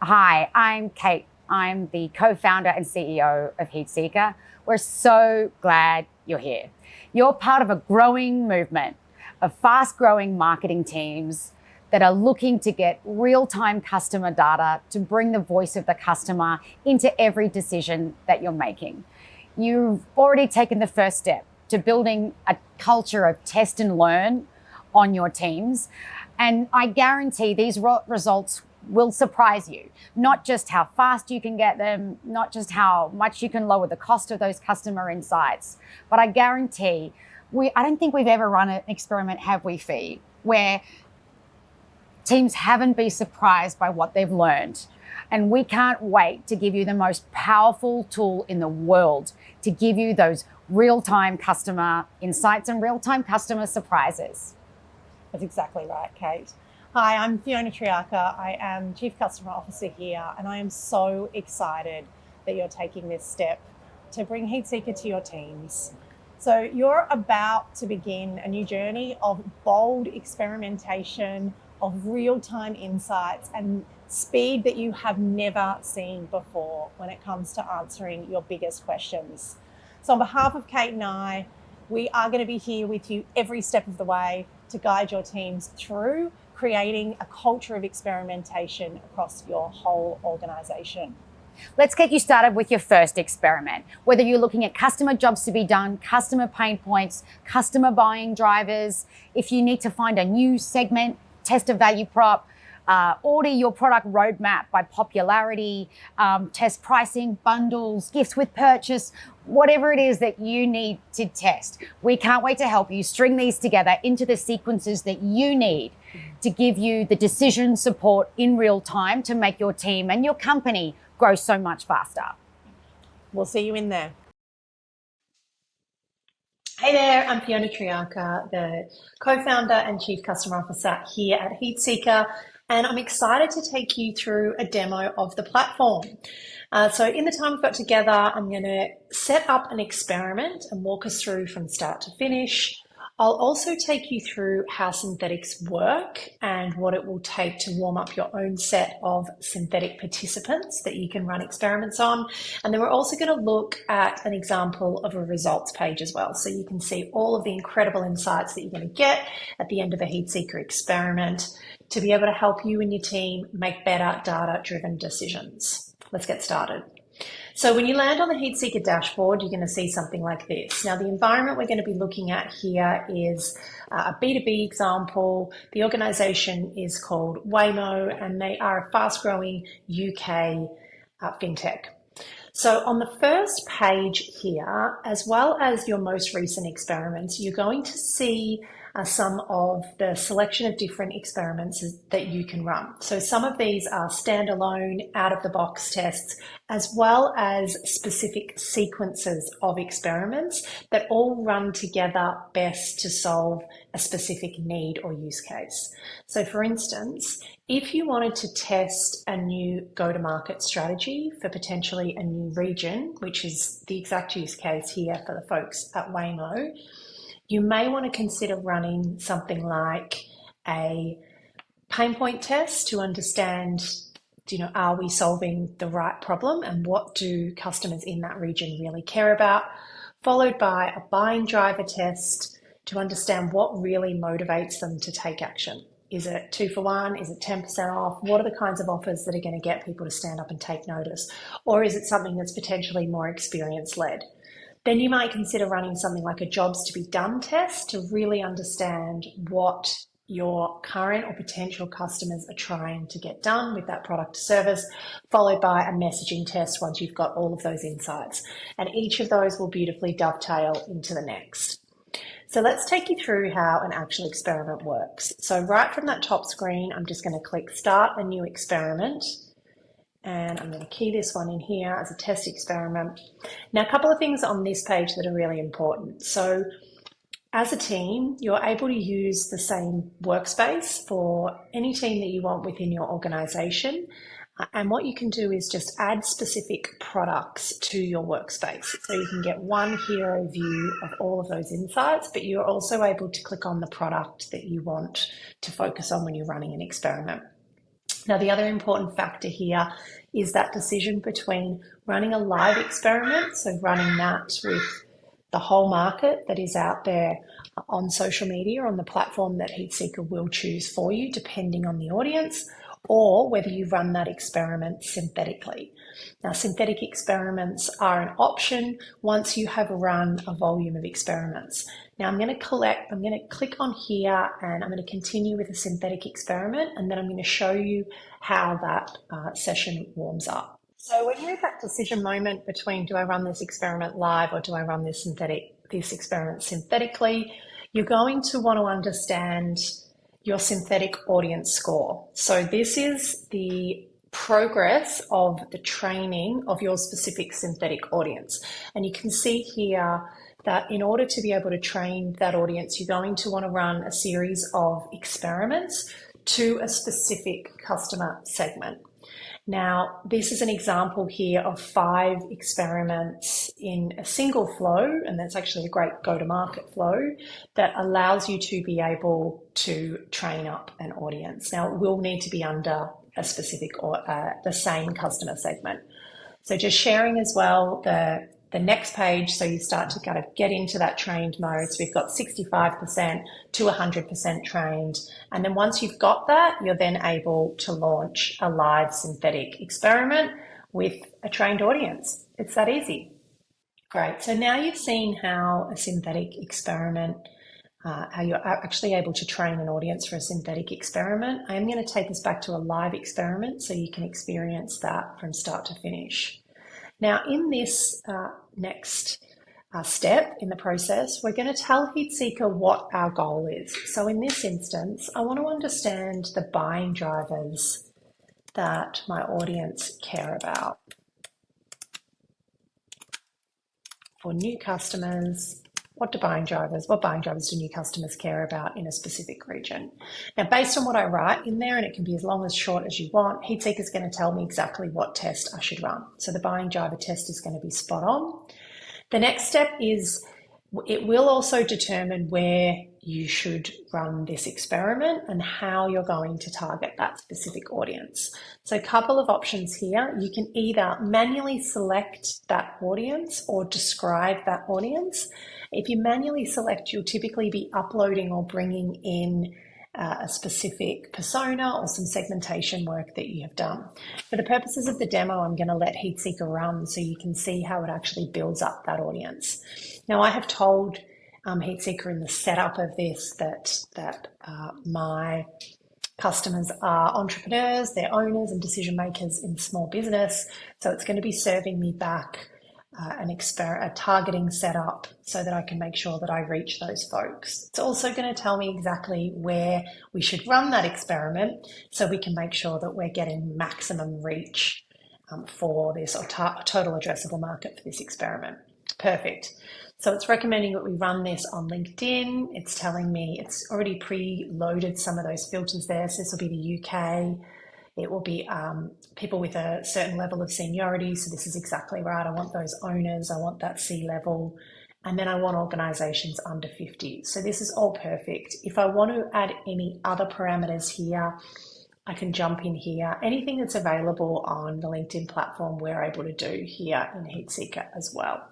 Hi, I'm Kate. I'm the co-founder and CEO of Heatseeker. We're so glad you're here. You're part of a growing movement of fast-growing marketing teams that are looking to get real-time customer data to bring the voice of the customer into every decision that you're making. You've already taken the first step to building a culture of test and learn on your teams. And I guarantee these results will surprise you. Not just how fast you can get them, not just how much you can lower the cost of those customer insights, but I guarantee I don't think we've ever run an experiment, have we, Fee, where teams haven't been surprised by what they've learned. And we can't wait to give you the most powerful tool in the world to give you those real-time customer insights and real-time customer surprises. That's exactly right, Kate. Hi, I'm Fiona Triarca. I am Chief Customer Officer here, and I am so excited that you're taking this step to bring Heatseeker to your teams. So you're about to begin a new journey of bold experimentation, of real-time insights and speed that you have never seen before when it comes to answering your biggest questions. So on behalf of Kate and I, we are going to be here with you every step of the way to guide your teams through creating a culture of experimentation across your whole organization. Let's get you started with your first experiment. Whether you're looking at customer jobs to be done, customer pain points, customer buying drivers, if you need to find a new segment, test a value prop, order your product roadmap by popularity, test pricing, bundles, gifts with purchase, whatever it is that you need to test. We can't wait to help you string these together into the sequences that you need to give you the decision support in real time to make your team and your company grow so much faster. We'll see you in there. Hey there, I'm Fiona Triarca, the co-founder and Chief Customer Officer here at Heatseeker, and I'm excited to take you through a demo of the platform. So in the time we've got together, I'm going to set up an experiment and walk us through from start to finish. I'll also take you through how synthetics work and what it will take to warm up your own set of synthetic participants that you can run experiments on. And then we're also going to look at an example of a results page as well. So you can see all of the incredible insights that you're going to get at the end of a Heatseeker experiment to be able to help you and your team make better data-driven decisions. Let's get started. So when you land on the Heatseeker dashboard, you're going to see something like this. Now, the environment we're going to be looking at here is a B2B example. The organization is called Waymo, and they are a fast-growing UK fintech. So on the first page here, as well as your most recent experiments, you're going to see some of the selection of different experiments that you can run. So some of these are standalone, out-of-the-box tests, as well as specific sequences of experiments that all run together best to solve a specific need or use case. So for instance, if you wanted to test a new go-to-market strategy for potentially a new region, which is the exact use case here for the folks at Waymo, you may want to consider running something like a pain point test to understand, are we solving the right problem and what do customers in that region really care about, followed by a buying driver test to understand what really motivates them to take action. Is it 2 for 1? Is it 10% off? What are the kinds of offers that are going to get people to stand up and take notice? Or is it something that's potentially more experience-led? Then you might consider running something like a jobs to be done test to really understand what your current or potential customers are trying to get done with that product or service, followed by a messaging test once you've got all of those insights. And each of those will beautifully dovetail into the next. So let's take you through how an actual experiment works. So right from that top screen, I'm just going to click Start a New Experiment. And I'm going to key this one in here as a test experiment. Now, a couple of things on this page that are really important. So as a team, you're able to use the same workspace for any team that you want within your organization. And what you can do is just add specific products to your workspace. So you can get one hero view of all of those insights, but you're also able to click on the product that you want to focus on when you're running an experiment. Now, the other important factor here is that decision between running a live experiment, so running that with the whole market that is out there on social media, on the platform that Heatseeker will choose for you, depending on the audience, or whether you run that experiment synthetically. Now, synthetic experiments are an option once you have run a volume of experiments. Now I'm going to click on here and I'm going to continue with a synthetic experiment, and then I'm going to show you how that session warms up. So when you're at that decision moment between do I run this experiment live or do I run this experiment synthetically, you're going to want to understand your synthetic audience score. So this is the progress of the training of your specific synthetic audience. And you can see here that in order to be able to train that audience, you're going to want to run a series of experiments to a specific customer segment. Now, this is an example here of 5 experiments in a single flow, and that's actually a great go-to-market flow that allows you to be able to train up an audience. Now, it will need to be under a specific or the same customer segment. So just sharing as well the next page, so you start to kind of get into that trained mode. So we've got 65% to 100% trained. And then once you've got that, you're then able to launch a live synthetic experiment with a trained audience. It's that easy. Great. So now you've seen how a synthetic experiment, how you're actually able to train an audience for a synthetic experiment. I am going to take us back to a live experiment so you can experience that from start to finish. Now, in this next step in the process, we're going to tell Heatseeker what our goal is. So in this instance, I want to understand the buying drivers that my audience care about. For new customers, what buying drivers do new customers care about in a specific region? Now, based on what I write in there, and it can be as long as short as you want, Heatseeker is going to tell me exactly what test I should run. So the buying driver test is going to be spot on. The next step is it will also determine where you should run this experiment and how you're going to target that specific audience. So a couple of options here. You can either manually select that audience or describe that audience. If you manually select, you'll typically be uploading or bringing in a specific persona or some segmentation work that you have done. For the purposes of the demo, I'm going to let Heatseeker run so you can see how it actually builds up that audience. Now, I have told Heatseeker in the setup of this that my customers are entrepreneurs, they're owners and decision makers in small business. So it's going to be serving me back a targeting setup so that I can make sure that I reach those folks. It's also going to tell me exactly where we should run that experiment so we can make sure that we're getting maximum reach for this or total addressable market for this experiment. Perfect. So it's recommending that we run this on LinkedIn. It's telling me it's already pre-loaded some of those filters there. So this will be the UK. It will be people with a certain level of seniority. So this is exactly right. I want those owners. I want that C-level. And then I want organizations under 50. So this is all perfect. If I want to add any other parameters here, I can jump in here. Anything that's available on the LinkedIn platform, we're able to do here in Heatseeker as well.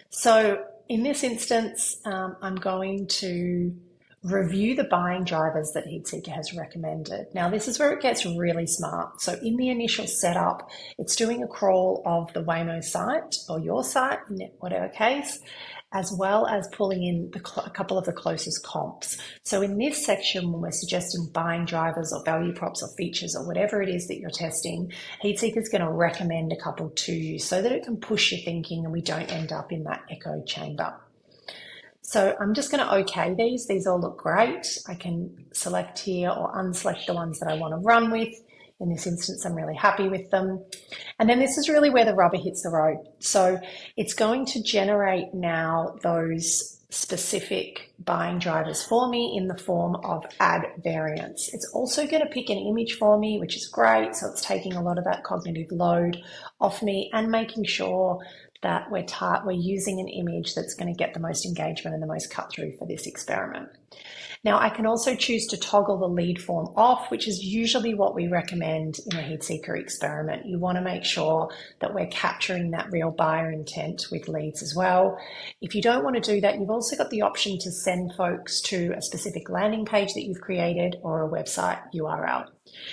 So in this instance, I'm going to review the buying drivers that Heatseeker has recommended. Now, this is where it gets really smart. So in the initial setup, it's doing a crawl of the Waymo site or your site, in whatever case, as well as pulling in a couple of the closest comps. So in this section, when we're suggesting buying drivers or value props or features or whatever it is that you're testing, Heatseeker is going to recommend a couple to you so that it can push your thinking and we don't end up in that echo chamber. So I'm just going to OK these. These all look great. I can select here or unselect the ones that I want to run with. In this instance, I'm really happy with them. And then this is really where the rubber hits the road. So it's going to generate now those specific buying drivers for me in the form of ad variants. It's also going to pick an image for me, which is great. So it's taking a lot of that cognitive load off me and making sure that we're using an image that's going to get the most engagement and the most cut through for this experiment. Now, I can also choose to toggle the lead form off, which is usually what we recommend in a Heatseeker experiment. You want to make sure that we're capturing that real buyer intent with leads as well. If you don't want to do that, you've also got the option to send folks to a specific landing page that you've created or a website URL.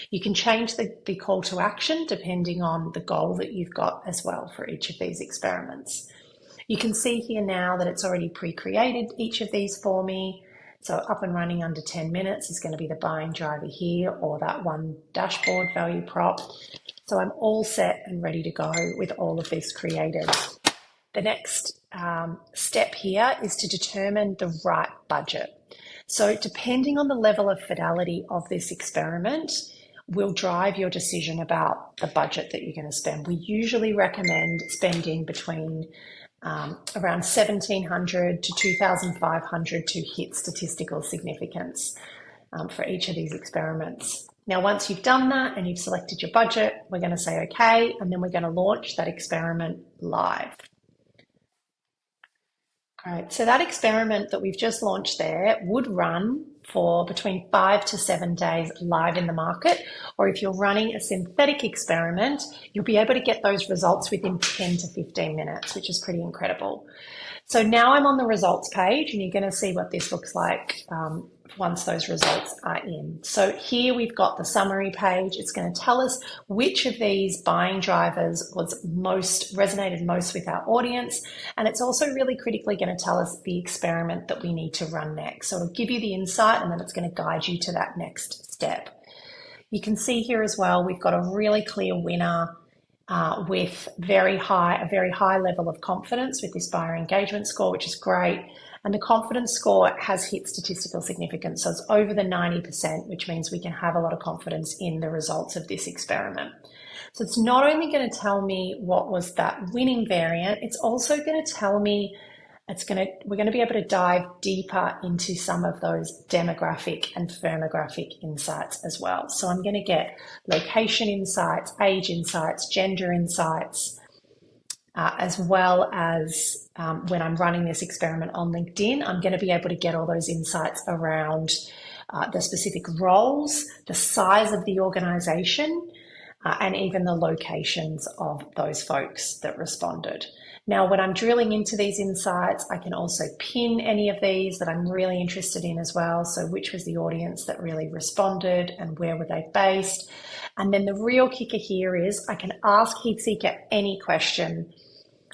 You can change the call to action depending on the goal that you've got as well for each of these experiments. You can see here now that it's already pre-created each of these for me. So up and running under 10 minutes is going to be the buying driver here, or that one dashboard value prop. So I'm all set and ready to go with all of this created. The next step here is to determine the right budget. So depending on the level of fidelity of this experiment, will drive your decision about the budget that you're going to spend. We usually recommend spending between around $1,700 to $2,500 to hit statistical significance for each of these experiments. Now, once you've done that and you've selected your budget, we're going to say okay, and then we're going to launch that experiment live. All right, so that experiment that we've just launched there would run for between 5 to 7 days live in the market, or if you're running a synthetic experiment, you'll be able to get those results within 10 to 15 minutes, which is pretty incredible. So now I'm on the results page, and you're going to see what this looks like once those results are in. So here we've got the summary page. It's going to tell us which of these buying drivers resonated most with our audience. And it's also really critically going to tell us the experiment that we need to run next. So it'll give you the insight, and then it's going to guide you to that next step. You can see here as well, we've got a really clear winner with a very high level of confidence with this buyer engagement score, which is great. And the confidence score has hit statistical significance. So it's over the 90%, which means we can have a lot of confidence in the results of this experiment. So it's not only going to tell me what was that winning variant, it's also going to tell me we're going to be able to dive deeper into some of those demographic and firmographic insights as well. So I'm going to get location insights, age insights, gender insights, as well as when I'm running this experiment on LinkedIn, I'm going to be able to get all those insights around the specific roles, the size of the organization, and even the locations of those folks that responded. Now, when I'm drilling into these insights, I can also pin any of these that I'm really interested in as well. So which was the audience that really responded and where were they based? And then the real kicker here is I can ask Heatseeker any question.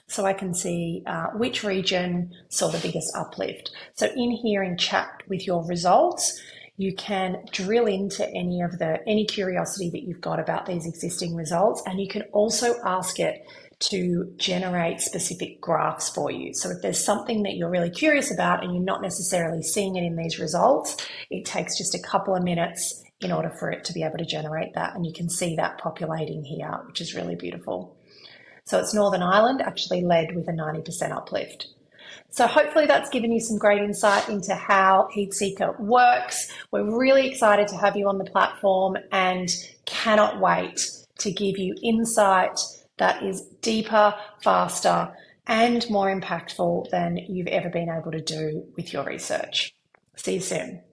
So I can see which region saw the biggest uplift. So in here in chat with your results, you can drill into any curiosity that you've got about these existing results, and you can also ask it to generate specific graphs for you. So if there's something that you're really curious about and you're not necessarily seeing it in these results, it takes just a couple of minutes in order for it to be able to generate that. And you can see that populating here, which is really beautiful. So it's Northern Ireland actually led with a 90% uplift. So hopefully that's given you some great insight into how Heatseeker works. We're really excited to have you on the platform and cannot wait to give you insight that is deeper, faster, and more impactful than you've ever been able to do with your research. See you soon.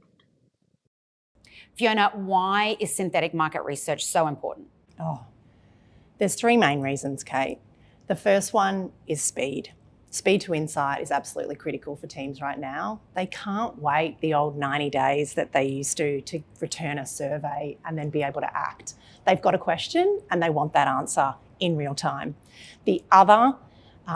Fiona, why is synthetic market research so important? There's three main reasons, Kate. The first one is speed. Speed to insight is absolutely critical for teams right now. They can't wait the old 90 days that they used to return a survey and then be able to act. They've got a question and they want that answer in real time. The other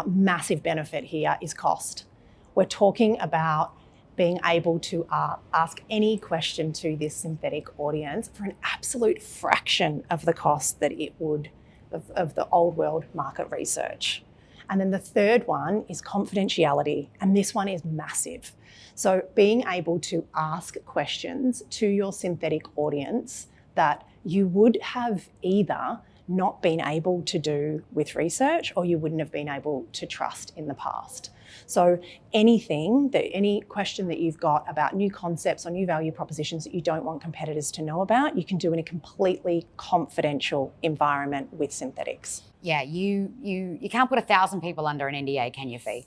massive benefit here is cost. We're talking about being able to ask any question to this synthetic audience for an absolute fraction of the cost that it would of the old world market research. And then the third one is confidentiality, and this one is massive. So being able to ask questions to your synthetic audience that you would have either not been able to do with research or you wouldn't have been able to trust in the past. So any question that you've got about new concepts or new value propositions that you don't want competitors to know about, you can do in a completely confidential environment with synthetics. Yeah, you can't put 1,000 people under an NDA, can you, Fee?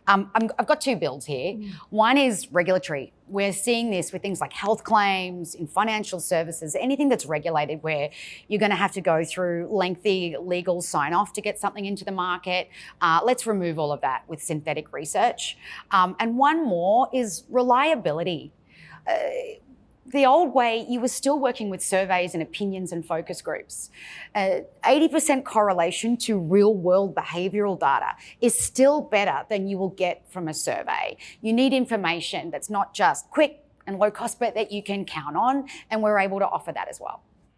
I've got two builds here. One is regulatory. We're seeing this with things like health claims, in financial services, anything that's regulated where you're going to have to go through lengthy legal sign-off to get something into the market. Let's remove all of that with synthetic research. And one more is reliability. The old way, you were still working with surveys and opinions and focus groups. 80% correlation to real-world behavioural data is still better than you will get from a survey. You need information that's not just quick and low cost, but that you can count on, and we're able to offer that as well.